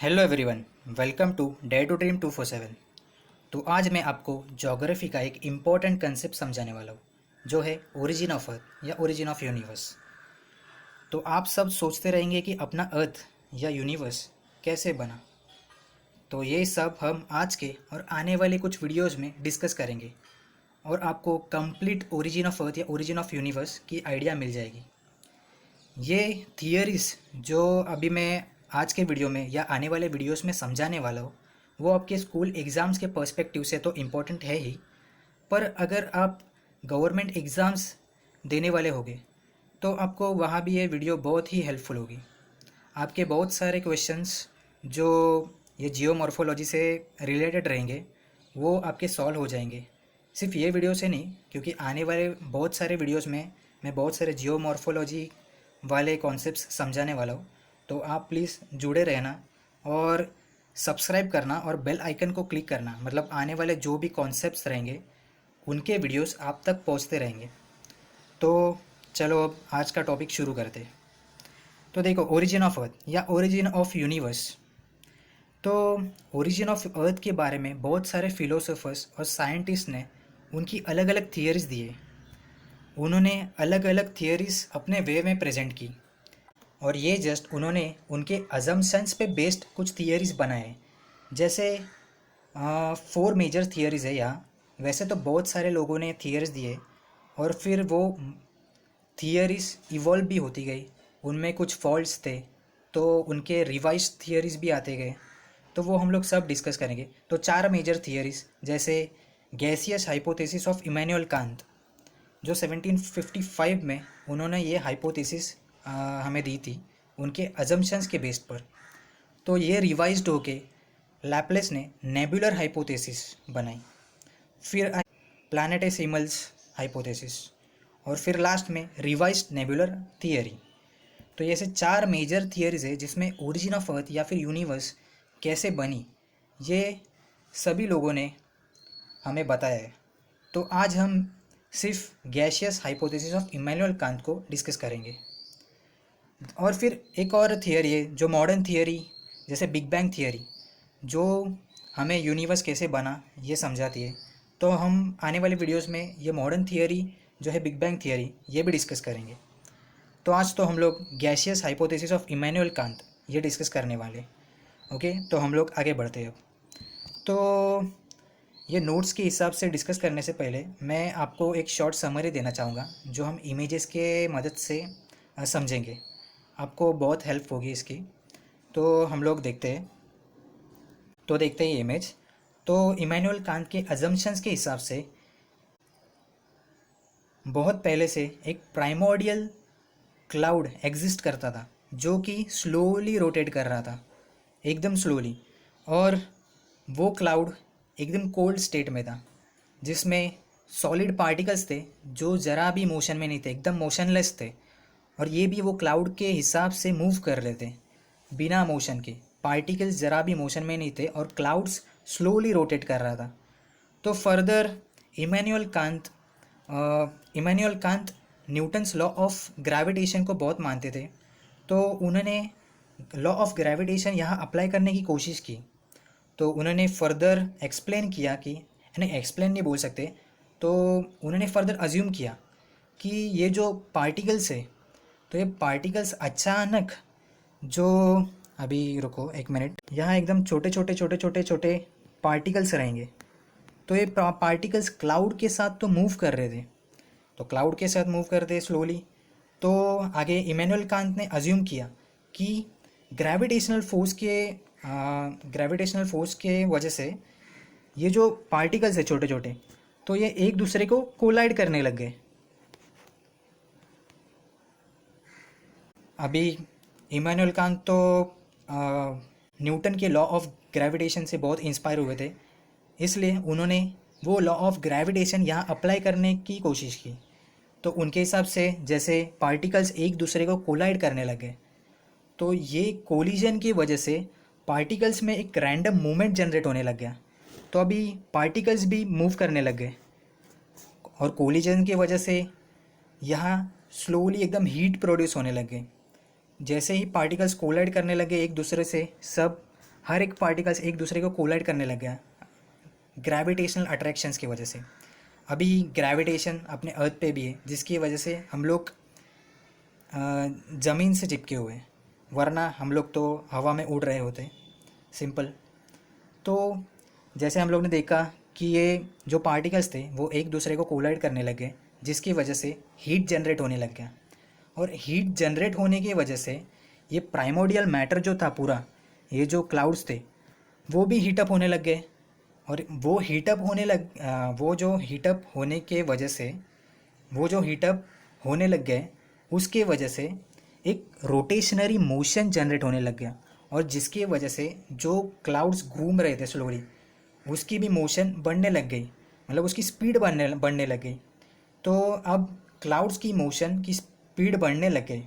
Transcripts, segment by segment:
Hello everyone, welcome to dare to dream 247। तो आज मैं आपको ज्योग्राफी का एक इम्पॉर्टेंट कंसेप्ट समझाने वाला हूँ, जो है ओरिजिन ऑफ अर्थ या ओरिजिन ऑफ यूनिवर्स। तो आप सब सोचते रहेंगे कि अपना अर्थ या यूनिवर्स कैसे बना। तो ये सब हम आज के और आने वाले कुछ वीडियोस में डिस्कस करेंगे और आपको कंप्लीट ओरिजिन ऑफ अर्थ या ओरिजिन ऑफ यूनिवर्स की आइडिया मिल जाएगी। ये थियरीज जो अभी मैं आज के वीडियो में या आने वाले वीडियोस में समझाने वाला हूँ, वो आपके स्कूल एग्ज़ाम्स के पर्सपेक्टिव से तो इम्पोर्टेंट है ही, पर अगर आप गवर्नमेंट एग्ज़ाम्स देने वाले होगे तो आपको वहाँ भी ये वीडियो बहुत ही हेल्पफुल होगी। आपके बहुत सारे क्वेश्चंस जो ये जियोमॉर्फोलॉजी से रिलेटेड रहेंगे वो आपके सॉल्व हो जाएंगे। सिर्फ ये वीडियो से नहीं, क्योंकि आने वाले बहुत सारे वीडियोस में मैं बहुत सारे जियोमॉर्फोलॉजी वाले कॉन्सेप्ट्स समझाने वाला हूँ। तो आप प्लीज़ जुड़े रहना और सब्सक्राइब करना और बेल आइकन को क्लिक करना, मतलब आने वाले जो भी कॉन्सेप्ट्स रहेंगे उनके वीडियोस आप तक पहुँचते रहेंगे। तो चलो अब आज का टॉपिक शुरू करते हैं। तो देखो, ओरिजिन ऑफ अर्थ या ओरिजिन ऑफ यूनिवर्स। तो ओरिजिन ऑफ अर्थ के बारे में बहुत सारे फिलोसोफर्स और साइंटिस्ट ने उनकी अलग अलग थियरीज दिए। उन्होंने अलग अलग थियरीज अपने वे में प्रेजेंट की और ये जस्ट उन्होंने उनके अजम्पशंस पे बेस्ड कुछ थियरीज बनाए। जैसे 4 मेजर थियरीज है यहाँ। वैसे तो बहुत सारे लोगों ने थियरीज दिए और फिर वो थियरीज इवॉल्व भी होती गई। उनमें कुछ फॉल्ट्स थे तो उनके रिवाइज थियरीज भी आते गए। तो वो हम लोग सब डिस्कस करेंगे। तो 4 मेजर थियरीज, जैसे gaseous hypothesis of Immanuel Kant, जो 1755 में उन्होंने ये हाइपोथेसिस हमें दी थी उनके अजम्पशंस के बेस्ड पर। तो ये रिवाइज्ड होके लैप्लेस ने नेबुलर हाइपोथेसिस बनाई। फिर प्लैनेटेसिमल्स हाइपोथेसिस और फिर लास्ट में रिवाइज्ड नेबुलर थियरी। तो ये ऐसे 4 मेजर थियरीज है जिसमें ओरिजिन ऑफ अर्थ या फिर यूनिवर्स कैसे बनी, ये सभी लोगों ने हमें बताया है। तो आज हम सिर्फ gaseous hypothesis of Immanuel Kant को डिस्कस करेंगे। और फिर एक और थियरी है जो मॉडर्न थियरी, जैसे बिग बैंग थियरी, जो हमें यूनिवर्स कैसे बना ये समझाती है। तो हम आने वाले वीडियोस में ये मॉडर्न थियरी जो है बिग बैंग थियरी, ये भी डिस्कस करेंगे। तो आज तो हम लोग gaseous hypothesis of Immanuel Kant ये डिस्कस करने वाले। ओके, तो हम लोग आगे बढ़ते हैं अब। तो ये नोट्स के हिसाब से डिस्कस करने से पहले मैं आपको एक शॉर्ट समरी देना चाहूँगा जो हम इमेजेस के मदद से समझेंगे। आपको बहुत हेल्प होगी इसकी। तो हम लोग देखते हैं। तो देखते हैं ये इमेज। तो इमैनुअल कांत के अजम्पशंस के हिसाब से बहुत पहले से एक प्राइमोर्डियल क्लाउड एग्जिस्ट करता था जो कि स्लोली रोटेट कर रहा था, एकदम स्लोली। और वो क्लाउड एकदम कोल्ड स्टेट में था, जिसमें सॉलिड पार्टिकल्स थे जो ज़रा भी मोशन में नहीं थे, एकदम मोशनलेस थे। और ये भी वो क्लाउड के हिसाब से मूव कर रहे थे बिना मोशन के। पार्टिकल्स ज़रा भी मोशन में नहीं थे और क्लाउड्स स्लोली रोटेट कर रहा था। तो further Immanuel Kant Newton's law of gravitation को बहुत मानते थे। तो उन्होंने लॉ ऑफ ग्रेविटेशन यहाँ अप्लाई करने की कोशिश की। तो उन्होंने फर्दर एक्सप्लेन किया कि, यानी एक्सप्लेन नहीं बोल सकते, तो उन्होंने फर्दर अज्यूम किया कि ये जो पार्टिकल्स है, तो ये पार्टिकल्स अचानक जो, अभी रुको एक मिनट, यहाँ एकदम छोटे छोटे पार्टिकल्स रहेंगे। तो ये पार्टिकल्स क्लाउड के साथ तो मूव कर रहे थे, तो क्लाउड के साथ मूव कर रहे स्लोली। तो आगे इमैनुअल कांत ने अज्यूम किया कि ग्रेविटेशनल फोर्स के वजह से ये जो पार्टिकल्स है छोटे छोटे, तो ये एक दूसरे को कोलाइड करने लग गए। अभी इमैनुअल कांत तो न्यूटन के लॉ ऑफ ग्रेविटेशन से बहुत इंस्पायर हुए थे, इसलिए उन्होंने वो लॉ ऑफ ग्रेविटेशन यहाँ अप्लाई करने की कोशिश की। तो उनके हिसाब से जैसे पार्टिकल्स एक दूसरे को कोलाइड करने लगे, तो ये कोलिजन की वजह से पार्टिकल्स में एक रैंडम मूवमेंट जनरेट होने लग गया। तो अभी पार्टिकल्स भी मूव करने लग गए और कोलिजन की वजह से यहाँ स्लोली एकदम हीट प्रोड्यूस होने लग गई। जैसे ही पार्टिकल्स कोलाइड करने लगे एक दूसरे से, सब हर एक पार्टिकल्स एक दूसरे को कोलाइड करने लग गया ग्रेविटेशनल अट्रैक्शंस की वजह से। अभी ग्रेविटेशन अपने अर्थ पे भी है, जिसकी वजह से हम लोग ज़मीन से चिपके हुए हैं, वरना हम लोग तो हवा में उड़ रहे होते। सिंपल। तो जैसे हम लोग ने देखा कि ये जो पार्टिकल्स थे वो एक दूसरे को कोलाइड करने लगे, जिसकी वजह से हीट जनरेट होने लग गया। और हीट जनरेट होने की वजह से ये प्राइमोडियल मैटर जो था पूरा, ये जो क्लाउड्स थे वो भी हीटअप होने लग गए। और वो जो हीटअप होने के वजह से वो जो हीटअप होने लग गए उसके वजह से एक रोटेशनरी मोशन जनरेट होने लग गया। और जिसकी वजह से जो क्लाउड्स घूम रहे थे स्लोली, उसकी भी मोशन बढ़ने लग गई, मतलब उसकी स्पीड बढ़ने लग गई। तो अब क्लाउड्स की मोशन की स्पीड बढ़ने लग गई,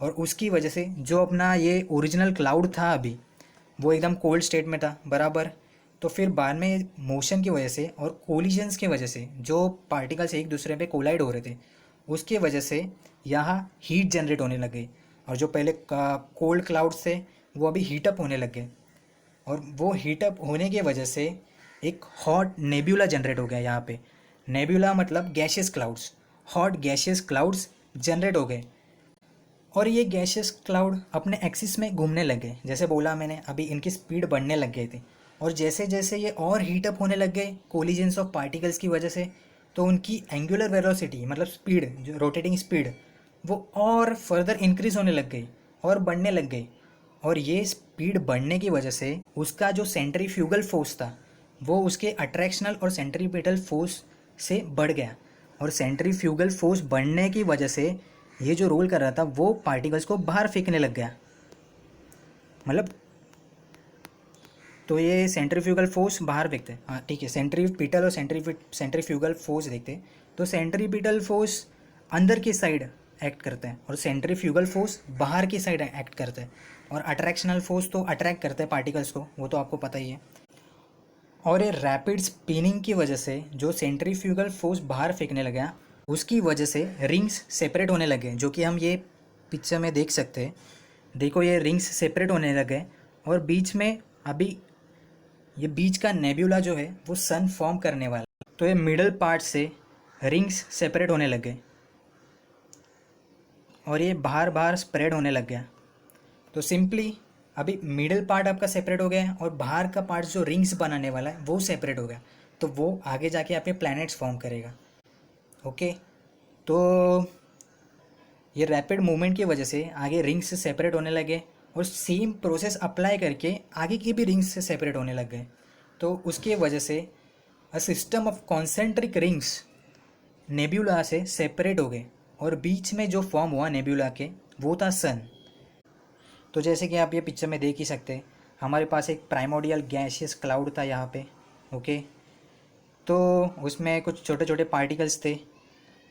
और उसकी वजह से जो अपना ये ओरिजिनल क्लाउड था अभी, वो एकदम कोल्ड स्टेट में था बराबर। तो फिर बाद में मोशन की वजह से और कोलिजन्स की वजह से जो पार्टिकल्स एक दूसरे पे कोलाइड हो रहे थे, उसके वजह से यहाँ हीट जनरेट होने लग गई। और जो पहले कोल्ड क्लाउड्स थे वो अभी हीटअप होने लग गए, और वो हीटअप होने की वजह से एक हॉट नेब्यूला जनरेट हो गया यहाँ पे। नेब्यूला मतलब gaseous clouds, hot gaseous clouds generate हो गए। और ये गैशियस क्लाउड अपने एक्सिस में घूमने लगे, जैसे बोला मैंने अभी, इनकी स्पीड बढ़ने लग गई थी। और जैसे जैसे ये और हीटअप होने लग गए कोलिजन्स ऑफ पार्टिकल्स की वजह से, तो उनकी एंगुलर वेलोसिटी मतलब स्पीड, जो रोटेटिंग स्पीड, वो और फर्दर इंक्रीज होने लग गई और बढ़ने लग गई। और ये स्पीड बढ़ने की वजह से उसका जो सेंट्रीफ्यूगल फोर्स था वो उसके अट्रैक्शनल और सेंट्रीपिटल फोर्स से बढ़ गया। और सेंट्रीफ्यूगल फोर्स बढ़ने की वजह से ये जो रोल कर रहा था वो पार्टिकल्स को बाहर फेंकने लग गया, मतलब। तो ये सेंट्रीफ्यूगल फोर्स बाहर फेंकते हैं, हाँ ठीक है। सेंट्रीपिटल और सेंट्रीफ्यूगल फोर्स देखते हैं। तो सेंट्रीपिटल फोर्स अंदर की साइड एक्ट करते हैं और सेंट्रीफ्यूगल फोर्स बाहर की साइड एक्ट करते हैं। और अट्रैक्शनल फोर्स तो अट्रैक्ट करते हैं पार्टिकल्स को, वो तो आपको पता ही है। और ये रैपिड स्पिनिंग की वजह से जो सेंट्रीफ्यूगल फोर्स बाहर फेंकने लगा, उसकी वजह से रिंग्स सेपरेट होने लगे, जो कि हम ये पिक्चर में देख सकते हैं। देखो ये रिंग्स सेपरेट होने लगे, और बीच में अभी ये बीच का नेब्यूला जो है वो सन फॉर्म करने वाला। तो ये मिडल पार्ट से रिंग्स सेपरेट होने लगे और ये बाहर बाहर स्प्रेड होने लग गया। तो सिंपली अभी मिडल पार्ट आपका सेपरेट हो गया है, और बाहर का पार्ट जो रिंग्स बनाने वाला है वो सेपरेट हो गया। तो वो आगे जाके आपके प्लैनेट्स फॉर्म करेगा। ओके। तो ये रैपिड मूवमेंट की वजह से आगे रिंग्स से सेपरेट होने लगे, और सेम प्रोसेस अप्लाई करके आगे की भी रिंग्स से सेपरेट होने लग गए। तो उसकी वजह से a system of concentric rings nebula से सेपरेट हो गए, और बीच में जो फॉर्म हुआ नेब्यूला के वो था सन। तो जैसे कि आप ये पिक्चर में देख ही सकते हैं, हमारे पास एक प्राइमोडियल गैसियस क्लाउड था यहाँ पे। ओके। तो उसमें कुछ छोटे छोटे पार्टिकल्स थे।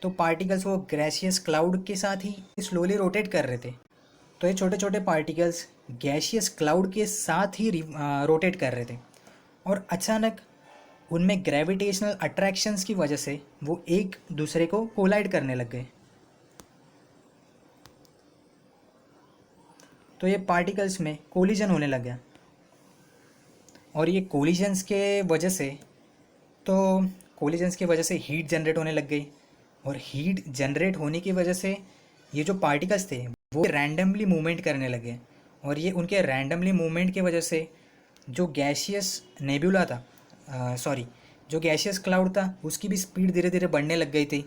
तो पार्टिकल्स वो गैसियस क्लाउड के साथ ही स्लोली रोटेट कर रहे थे। तो ये छोटे छोटे पार्टिकल्स गैसियस क्लाउड के साथ ही रोटेट कर रहे थे, और अचानक उनमें ग्रेविटेशनल अट्रैक्शंस की वजह से वो एक दूसरे को कोलाइड करने लग गए। तो ये पार्टिकल्स में कोलिजन होने लग गया, और ये कोलिजन्स के वजह से तो कोलिजन्स की वजह से हीट जनरेट होने लग गई। और हीट जनरेट होने की वजह से ये जो पार्टिकल्स थे वो रैंडमली मूवमेंट करने लगे, और ये उनके रैंडमली मूवमेंट की वजह से जो गैसियस नेब्यूला था, सॉरी, जो गैसियस क्लाउड था उसकी भी स्पीड धीरे धीरे बढ़ने लग गई थी।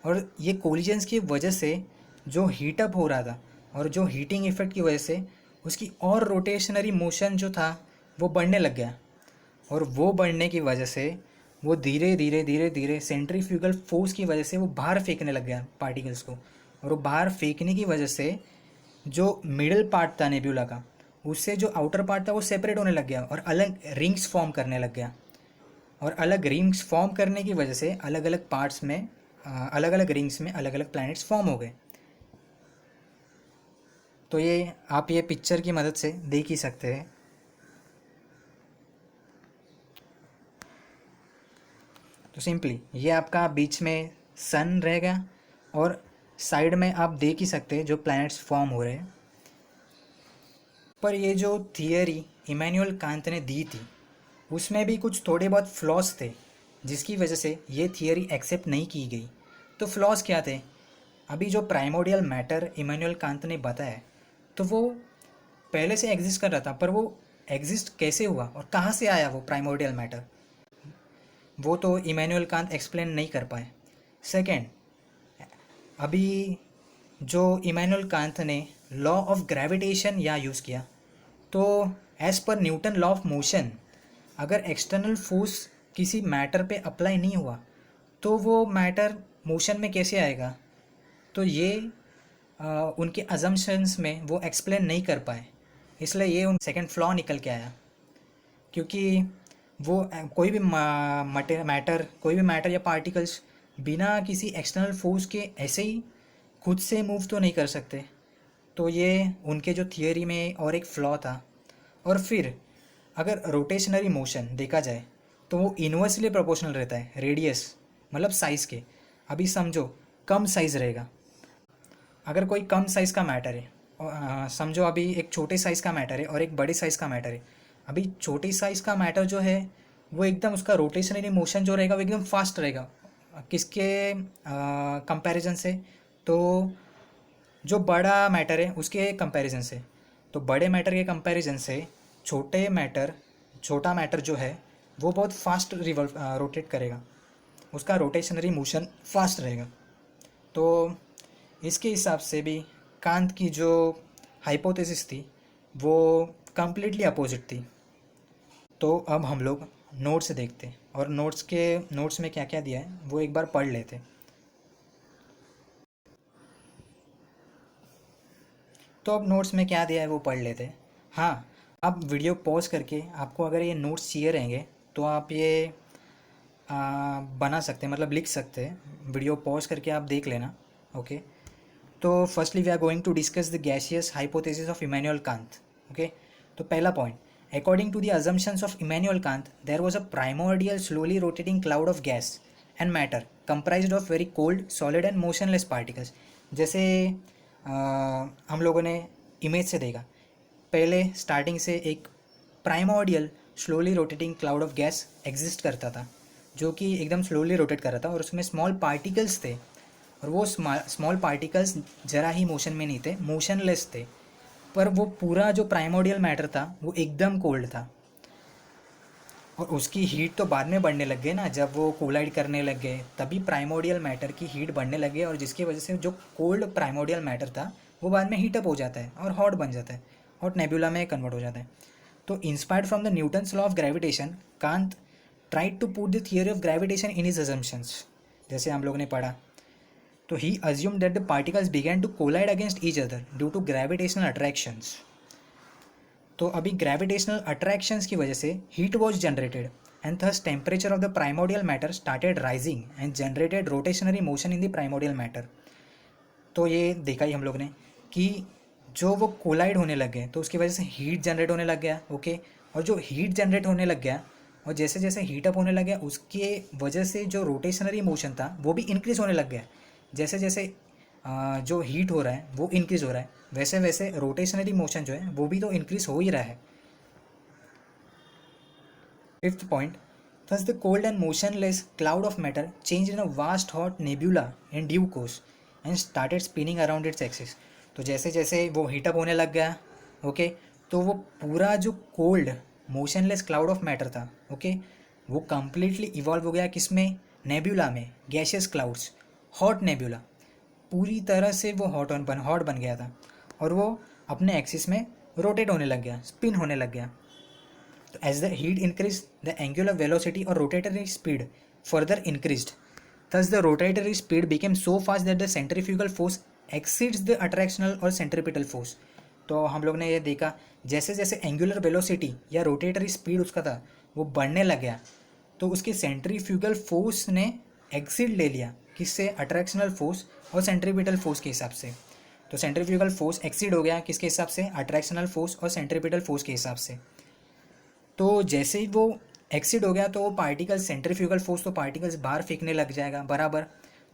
और ये कोलिजन्स की वजह से जो हीटअप हो रहा था और जो हीटिंग इफेक्ट की वजह से उसकी और रोटेशनरी मोशन जो था वो बढ़ने लग गया। और वो बढ़ने की वजह से वो धीरे धीरे धीरे धीरे सेंट्रीफ्यूगल फोर्स की वजह से वो बाहर फेंकने लग गया पार्टिकल्स को। और वो बाहर फेंकने की वजह से जो मिडल पार्ट था नेब्यूला का, उससे जो आउटर पार्ट था वो सेपरेट होने लग गया और अलग रिंग्स फॉर्म करने लग गया। और अलग रिंग्स फॉर्म करने की वजह से अलग अलग पार्ट्स में, अलग अलग रिंग्स में अलग अलग प्लैनेट्स फॉर्म हो गए। तो ये आप ये पिक्चर की मदद से देख ही सकते हैं। तो सिंपली ये आपका बीच में सन रहेगा, और साइड में आप देख ही सकते हैं जो प्लैनेट्स फॉर्म हो रहे हैं। पर ये जो थियरी इमैनुअल कांत ने दी थी उसमें भी कुछ थोड़े बहुत फ्लॉज थे, जिसकी वजह से ये थियरी एक्सेप्ट नहीं की गई। तो फ्लॉज क्या थे? अभी जो प्राइमोडियल मैटर इमैनुअल कांत ने बताया, तो वो पहले से एग्जिस्ट कर रहा था, पर वो एग्जिस्ट कैसे हुआ और कहाँ से आया वो प्राइमोडियल मैटर, वो तो इमैनुअल कांत एक्सप्लेन नहीं कर पाए। सेकेंड, अभी जो इमैनुअल कांत ने लॉ ऑफ ग्रेविटेशन या यूज़ किया, तो as per Newton law of motion अगर एक्सटर्नल फोर्स किसी मैटर पे अप्लाई नहीं हुआ तो वो मैटर मोशन में कैसे आएगा? तो ये उनके अजम्पशंस में वो एक्सप्लेन नहीं कर पाए, इसलिए ये उन सेकंड फ्लॉ निकल के आया। क्योंकि वो कोई भी मैटर, कोई भी मैटर या पार्टिकल्स बिना किसी एक्सटर्नल फोर्स के ऐसे ही खुद से मूव तो नहीं कर सकते। तो ये उनके जो थियरी में और एक फ्लॉ था। और फिर अगर रोटेशनरी मोशन देखा जाए तो वो इन्वर्सली प्रोपोर्शनल रहता है रेडियस, मतलब साइज़ के। अभी समझो कम साइज़ रहेगा, अगर कोई कम साइज़ का मैटर है, समझो अभी एक छोटे साइज़ का मैटर है और एक बड़े साइज़ का मैटर है। अभी छोटे साइज़ का मैटर जो है वो एकदम उसका रोटेशनरी मोशन जो रहेगा वो एकदम फास्ट रहेगा। किसके कंपैरिजन से? तो जो बड़ा मैटर है उसके कंपैरिजन से। तो बड़े मैटर के कंपैरिजन से छोटा मैटर जो है वो बहुत फास्ट रोटेट करेगा, उसका रोटेशनरी मोशन फास्ट रहेगा। तो इसके हिसाब से भी कांत की जो हाइपोथेसिस थी वो कम्प्लीटली अपोजिट थी। तो अब हम लोग नोट्स देखते और नोट्स में क्या क्या दिया है वो एक बार पढ़ लेते। तो अब नोट्स में क्या दिया है वो पढ़ लेते। हाँ, आप वीडियो पॉज करके आपको अगर ये नोट्स चाहिए रहेंगे तो आप ये बना सकते हैं, मतलब लिख सकते हैं। वीडियो पॉज करके आप देख लेना। ओके, तो firstly we are going to discuss the gaseous hypothesis of Immanuel Kant. Okay, तो पहला point, according to the assumptions of Immanuel Kant there was a primordial slowly rotating cloud of gas and matter comprised of very cold solid and motionless particles. जैसे हम लोगों ने image से देखा, पहले starting से एक primordial slowly rotating cloud of gas exist करता था, जो कि एकदम स्लोली रोटेट कर रहा था और उसमें स्मॉल पार्टिकल्स थे। और वो स्मॉल पार्टिकल्स जरा ही मोशन में नहीं थे, मोशनलेस थे। पर वो पूरा जो प्राइमोर्डियल मैटर था वो एकदम कोल्ड था। और उसकी हीट तो बाद में बढ़ने लग गई ना, जब वो कोलाइड करने लग गए तभी प्राइमोर्डियल मैटर की हीट बढ़ने लग गई, और जिसकी वजह से जो कोल्ड प्राइमोर्डियल मैटर था वो बाद में हीटअप हो जाता है और हॉट बन जाता है, हॉट नेबुला में कन्वर्ट हो जाता है। तो inspired from the Newton's law of gravitation, Kant tried to put the theory of gravitation in his assumptions. जैसे हम लोग ने पढ़ा, तो he assumed that the particles began to collide against each other due to gravitational attractions। तो अभी gravitational attractions की वजह से heat was generated and thus temperature of the primordial matter started rising and generated rotationary motion in the primordial matter. तो ये देखा ही हम लोग ने कि जो वो कोलाइड होने लग गए तो उसकी वजह से हीट जनरेट होने लग गया। ओके, और जो हीट जनरेट होने लग गया और जैसे जैसे हीटअप होने लग गया उसके वजह से जो रोटेशनरी मोशन था वो भी इंक्रीज होने लग गया। जैसे जैसे जो हीट हो रहा है वो इंक्रीज हो रहा है, वैसे वैसे रोटेशनरी मोशन जो है वो भी तो इंक्रीज हो ही रहा है। Fifth point, thus the cold and motionless cloud of matter change in a vast hot nebula in due course and started spinning around its axis. तो जैसे जैसे वो हीटअप होने लग गया, ओके, तो वो पूरा जो cold motionless cloud of matter था, ओके, वो कम्प्लीटली इवॉल्व हो गया किसमें? नेब्यूला में, गैशियस क्लाउड्स, हॉट नेब्यूला। पूरी तरह से वो हॉट बन गया था और वो अपने एक्सिस में रोटेट होने लग गया, स्पिन होने लग गया। तो as the heat increase the angular velocity और rotatory speed further increased, thus the rotatory speed became so fast that the centrifugal force exceeds the attractional और centripetal force। तो हम लोग ने ये देखा जैसे जैसे एंगुलर वेलोसिटी या रोटेटरी स्पीड उसका था वो बढ़ने लग गया, तो उसके सेंट्रीफ्यूगल फोर्स ने एक्सीड ले लिया, किससे? अट्रैक्शनल फोर्स और सेंट्रीपिटल फोर्स के हिसाब से। तो सेंट्रीफ्यूगल फोर्स एक्सीड हो गया किसके हिसाब से? अट्रैक्शनल फोर्स और सेंट्रीपिटल फोर्स के हिसाब से। तो जैसे ही वो एक्सीड हो गया तो वो पार्टिकल्स, सेंट्रीफ्यूगल फोर्स तो पार्टिकल्स बाहर फेंकने लग जाएगा बराबर।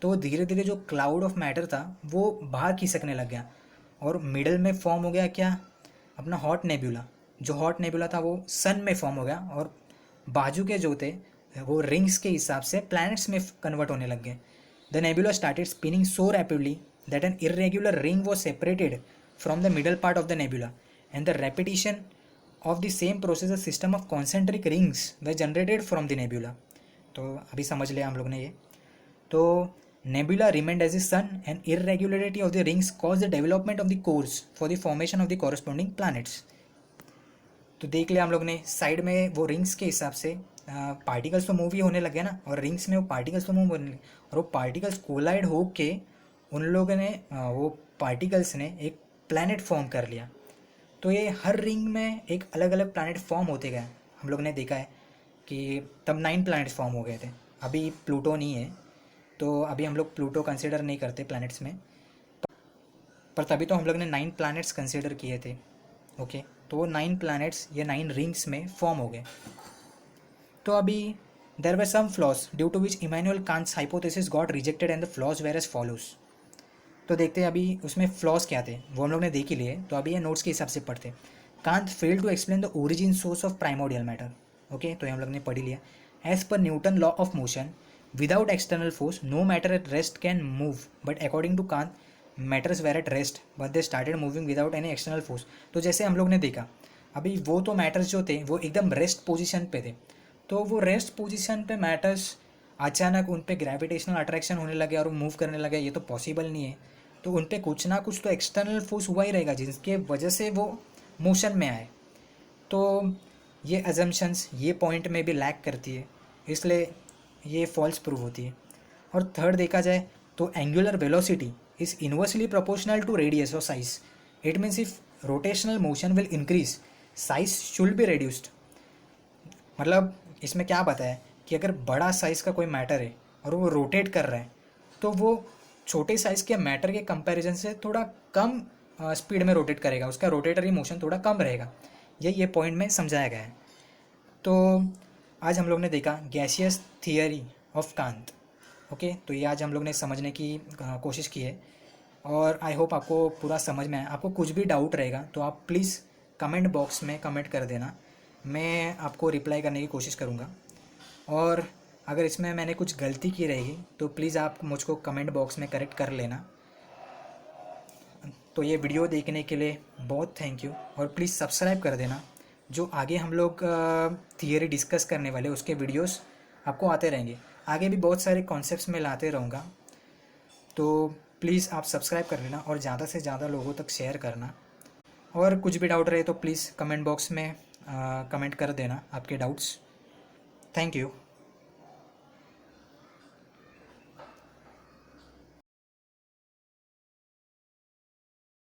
तो धीरे धीरे जो क्लाउड ऑफ मैटर था वो बाहर खिसकने लग गया और मिडल में फॉर्म हो गया क्या? अपना हॉट नेब्यूला, जो हॉट नेबुला था वो सन में फॉर्म हो गया और बाजू के जो थे वो रिंग्स के हिसाब से प्लैनेट्स में कन्वर्ट होने लग गए. The nebula started spinning so rapidly that an irregular ring was separated from the middle part of the nebula and the repetition of the same process system of concentric rings were generated from the nebula. तो अभी समझ लिया हम लोग ने ये. तो nebula remained as the sun and irregularity of the rings caused the development of the cores for the formation of the corresponding planets. तो देख लिया हम लोग ने साइड में वो रिंग्स के हिसाब से पार्टिकल्स तो मूव ही होने लगे ना, और रिंग्स में वो पार्टिकल्स तो मूव होने लगे और वो पार्टिकल्स कोलाइड हो के उन लोगों ने वो पार्टिकल्स ने एक प्लैनेट फॉर्म कर लिया. तो ये हर रिंग में एक अलग अलग प्लैनेट फॉर्म होते गए. हम लोग ने देखा है कि तब 9 प्लैनेट्स फॉर्म हो गए थे. अभी प्लूटो नहीं है, तो अभी हम लोग प्लूटो कंसिडर नहीं करते प्लैनेट्स में, पर तभी तो हम लोग ने 9 प्लैनेट्स कंसिडर किए थे. ओके, तो वो 9 प्लैनेट्स ये 9 रिंग्स में फॉर्म हो गए. तो अभी there were some flaws due to which Immanuel Kant's hypothesis got rejected and the flaws were as follows. तो देखते हैं अभी उसमें फ्लॉज क्या थे, वो हम लोग ने देख ही लिए. तो अभी ये नोट्स के हिसाब से पढ़ते. Kant fail to explain the origin source of primordial matter. Okay, तो हम लोग ने पढ़ ही लिया. As per Newton law of motion, without external force no matter at rest can move, but according to Kant matters were at rest but they started moving without any external force. तो जैसे हम लोग ने देखा अभी वो तो matters जो थे वो एकदम रेस्ट पोजीशन पे थे. तो वो रेस्ट पोजीशन पे मैटर्स अचानक उन पे ग्रेविटेशनल अट्रैक्शन होने लगे और वो मूव करने लगे, ये तो पॉसिबल नहीं है. तो उन पे कुछ ना कुछ तो एक्सटर्नल फोर्स हुआ ही रहेगा जिसके वजह से वो मोशन में आए. तो ये अजम्पशंस ये पॉइंट में भी लैक करती है, इसलिए ये फॉल्स प्रूव होती है. और थर्ड देखा जाए तो angular velocity is inversely proportional to radius और size. It means if rotational motion will increase size should be reduced. मतलब इसमें क्या बताया कि अगर बड़ा साइज़ का कोई मैटर है और वो रोटेट कर रहा है तो वो छोटे साइज़ के मैटर के कंपैरिजन से थोड़ा कम स्पीड में रोटेट करेगा, उसका रोटेटरी मोशन थोड़ा कम रहेगा. ये पॉइंट में समझाया गया है. तो आज हम लोग ने देखा gaseous theory of Kant. Okay, तो ये आज हम लोग ने समझने की कोशिश की है और आई होप आपको पूरा समझ में आए. आपको कुछ भी डाउट रहेगा तो आप प्लीज़ कमेंट बॉक्स में कमेंट कर देना, मैं आपको रिप्लाई करने की कोशिश करूँगा. और अगर इसमें मैंने कुछ गलती की रहेगी तो प्लीज़ आप मुझको कमेंट बॉक्स में करेक्ट कर लेना. तो ये वीडियो देखने के लिए बहुत थैंक यू और प्लीज़ सब्सक्राइब कर देना. जो आगे हम लोग थियरी डिस्कस करने वाले उसके वीडियोस आपको आते रहेंगे. आगे भी बहुत सारे कॉन्सेप्ट्स में लाते रहूँगा, तो प्लीज़ आप सब्सक्राइब कर लेना और ज़्यादा से ज़्यादा लोगों तक शेयर करना. और कुछ भी डाउट रहे तो प्लीज़ कमेंट बॉक्स में कमेंट कर देना आपके डाउट्स. Thank you.